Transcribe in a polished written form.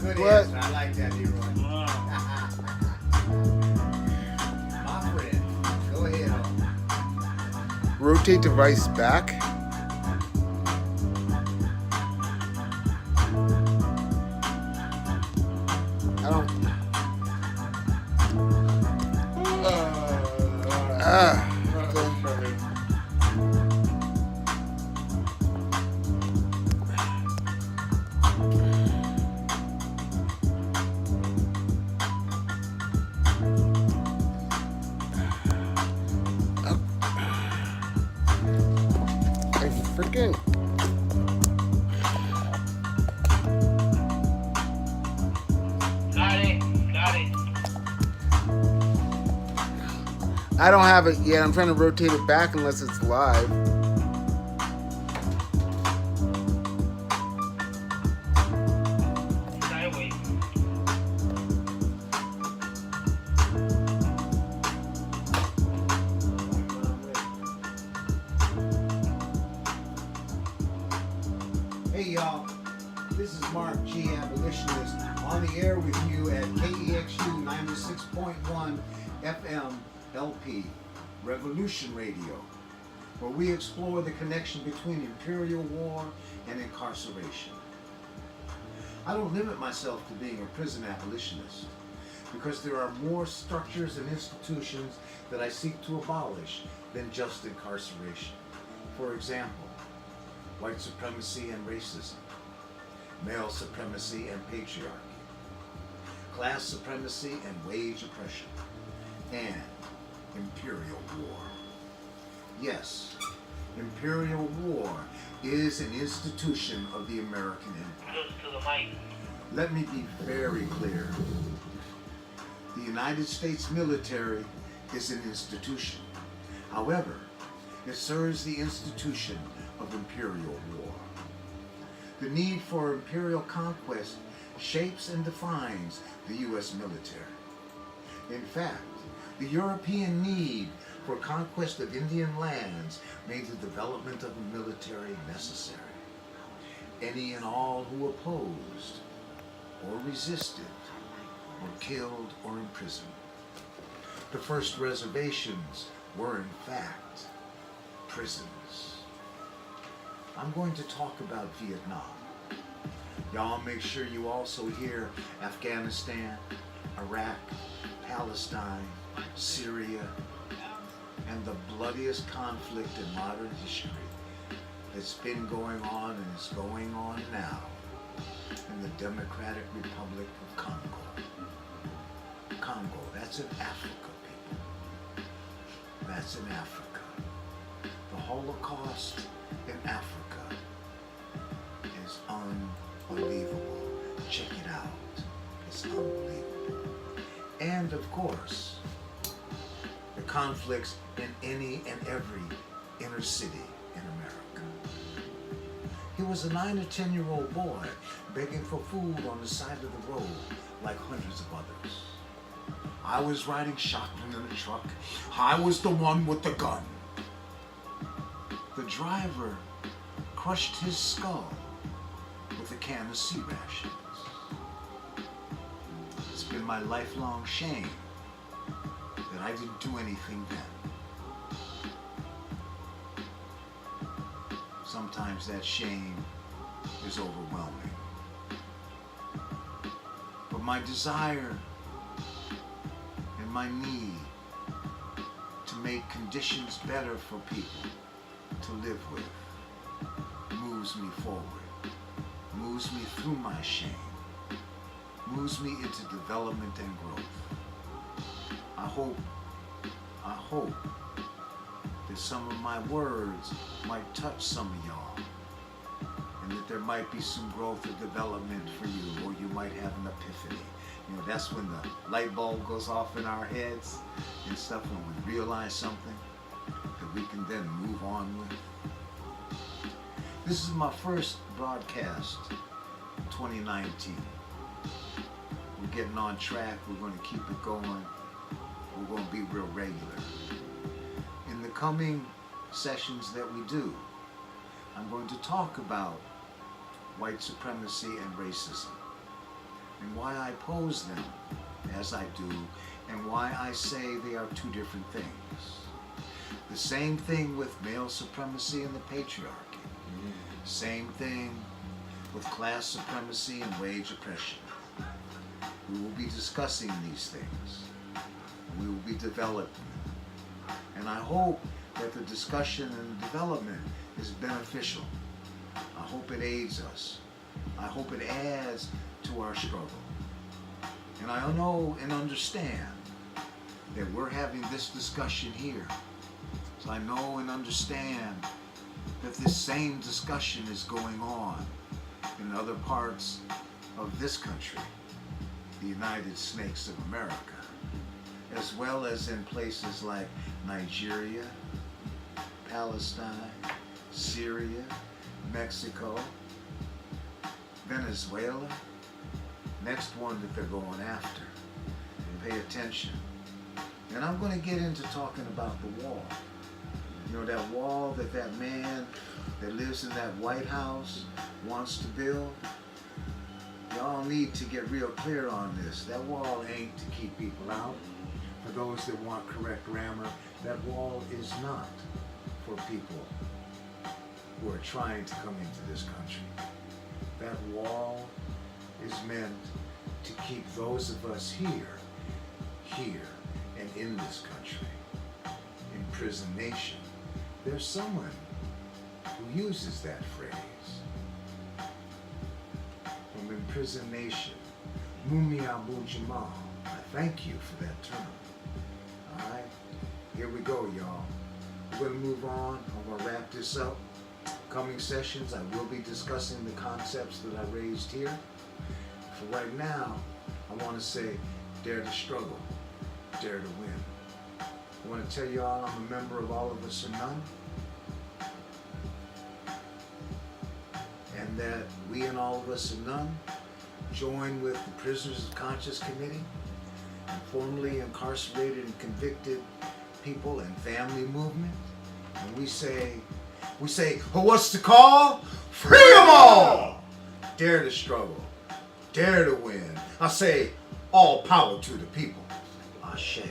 Good What? answer. I like that, Leroy. My friend. Go ahead. Rotate device back. I don't. I freaking. Got it. I don't have it yet. I'm trying to rotate it back unless it's live. Sideways. Hey y'all, this is Mark G. Abolitionist on the air with you at KEXU 96.1 FM LP, Revolution Radio, where we explore the connection between imperial war and incarceration. I don't limit myself to being a prison abolitionist because there are more structures and institutions that I seek to abolish than just incarceration. For example, white supremacy and racism, male supremacy and patriarchy, class supremacy and wage oppression, and imperial war. Yes, imperial war is an institution of the American Empire. Close to the mic. Let me be very clear. The United States military is an institution. However, it serves the institution of imperial war. The need for imperial conquest shapes and defines the U.S. military. In fact, the European need for conquest of Indian lands made the development of a military necessary. Any and all who opposed or resisted were killed or imprisoned. The first reservations were in fact prisons. I'm going to talk about Vietnam. Y'all make sure you also hear Afghanistan, Iraq, Palestine, Syria, and the bloodiest conflict in modern history that's been going on and is going on now in the Democratic Republic of Congo. Congo, that's in Africa, people. That's in Africa. The Holocaust in Africa is unbelievable. Check it out. It's unbelievable. And of course, the conflicts in any and every inner city in America. He was a 9 or 10-year-old boy begging for food on the side of the road like hundreds of others. I was riding shotgun in a truck. I was the one with the gun. The driver crushed his skull with a can of sea rations. It's been my lifelong shame that I didn't do anything then. Sometimes that shame is overwhelming. But my desire and my need to make conditions better for people to live with moves me forward, moves me through my shame, moves me into development and growth. I hope that some of my words might touch some of y'all, and that there might be some growth or development for you, or you might have an epiphany. You know, that's when the light bulb goes off in our heads and stuff, when we realize something that we can then move on with. This is my first broadcast, 2019. We're getting on track. We're going to keep it going. We're going to be real regular. In the coming sessions that we do, I'm going to talk about white supremacy and racism, and why I pose them as I do, and why I say they are two different things. The same thing with male supremacy and the patriarchy. Same thing with class supremacy and wage oppression. We will be discussing these things. We will be developing them. And I hope that the discussion and development is beneficial. I hope it aids us. I hope it adds to our struggle. And I know and understand that we're having this discussion here. So I know and understand that this same discussion is going on in other parts of this country, the United States of America, as well as in places like Nigeria, Palestine, Syria, Mexico, Venezuela. Next one that they're going after. And pay attention. And I'm going to get into talking about the wall. You know, that wall that that man that lives in that White House wants to build? Y'all need to get real clear on this. That wall ain't to keep people out. For those that want correct grammar, that wall is not for people who are trying to come into this country. That wall is meant to keep those of us here, and in this country. In prison nation, there's someone who uses that phrase. From in prison nation, Mumi Abu Jamal. I thank you for that term. All right, here we go, y'all. We're gonna move on. I'm gonna wrap this up. Coming sessions, I will be discussing the concepts that I raised here. For right now, I want to say, dare to struggle, dare to win. I want to tell y'all I'm a member of All of Us or None, and that we and All of Us or None join with the Prisoners of Conscience Committee and formerly incarcerated and convicted people and family movement, and we say, well, what's the call? Free 'em all! Dare to struggle, dare to win. I say, all power to the people. Ashe.